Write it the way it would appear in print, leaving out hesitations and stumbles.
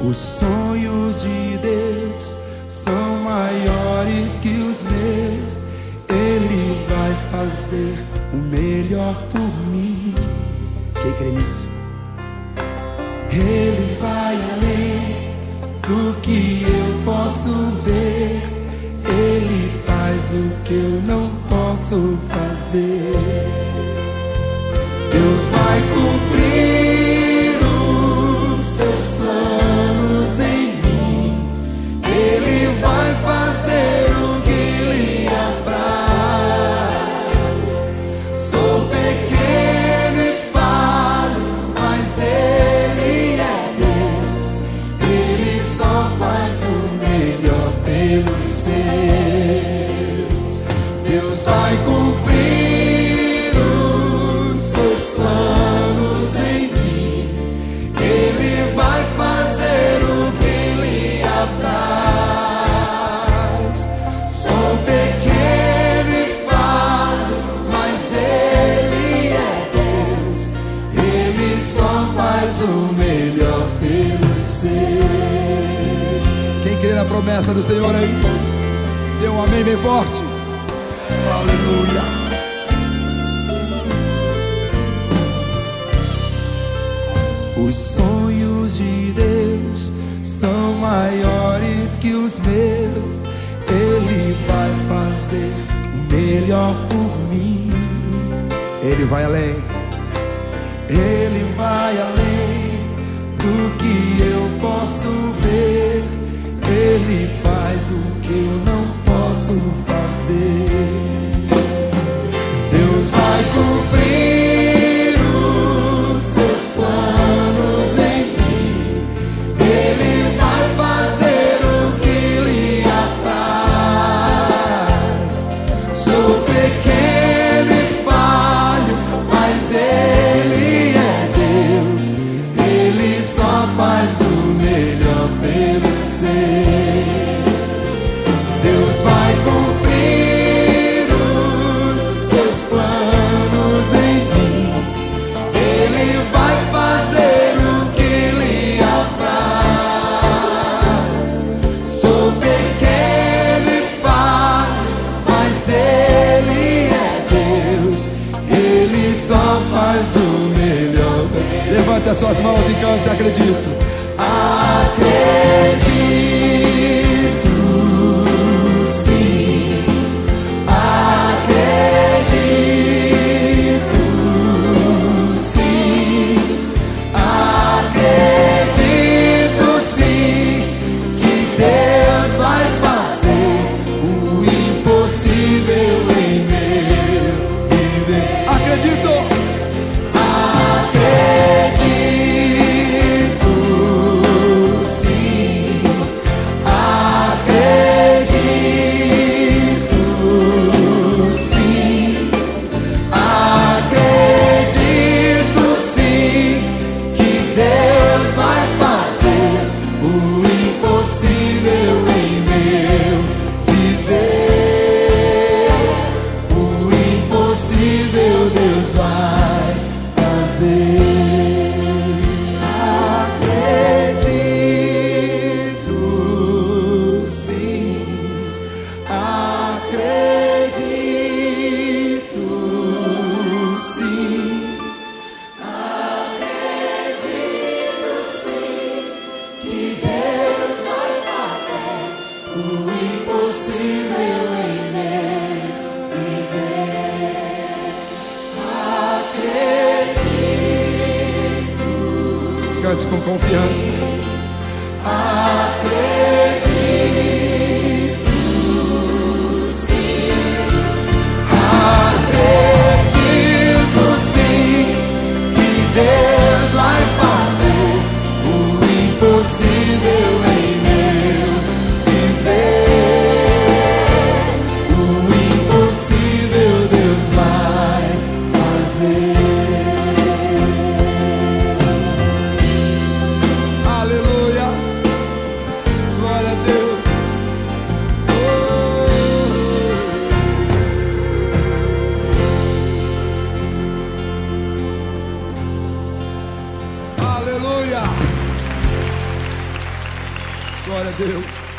Os sonhos de Deus são maiores que os meus. Ele vai fazer o melhor por mim. Quem crê nisso? Ele vai além do que eu posso ver. Ele faz o que eu não posso fazer. Deus vai cumprir os seus planos em mim. Ele vai fazer o que lhe apraz. Sou pequeno e falho, mas Ele é Deus. Ele só faz o melhor pelos seus. Deus vai cumprir os seus planos em mim. Ele vai fazer o que lhe apraz. Sou pequeno e falho, mas Ele é Deus. Ele só faz o melhor pelos seus. Quem crê na promessa do Senhor aí? Dê um amém bem forte. Aleluia. Os sonhos de Deus são maiores que os meus. Ele vai fazer o melhor por mim. Ele vai além. Ele vai além do que eu posso ver. Ele faz o que eu não posso fazer. Deus vai cumprir os seus planos em mim. Ele vai fazer o que lhe apraz. Sou pequeno e falho, mas Ele é Deus. Ele só faz o melhor pelos seus. Deus vai cumprir os seus planos em mim. Ele vai fazer o que lhe apraz. Sou pequeno e falho, mas Ele é Deus. Ele só faz o melhor. Levante as suas mãos e cante, acredito. Acredito, sim. Acredito, sim. Acredito, sim, que Deus vai fazer o impossível em meu viver. Acredito. Acredito, sim. Acredito, sim. Acredito, sim, que Deus vai fazer o impossível em meu viver. O impossível Deus vai fazer. Acredito, sim. Acredito, sim. Acredito, sim, que Deus vai fazer o impossível em meu viver. Acredito. Cante com confiança. Acredito, sim. Acredito, sim, que Deus vai fazer o impossível em meu viver. O impossível Deus vai fazer. Glória a Deus.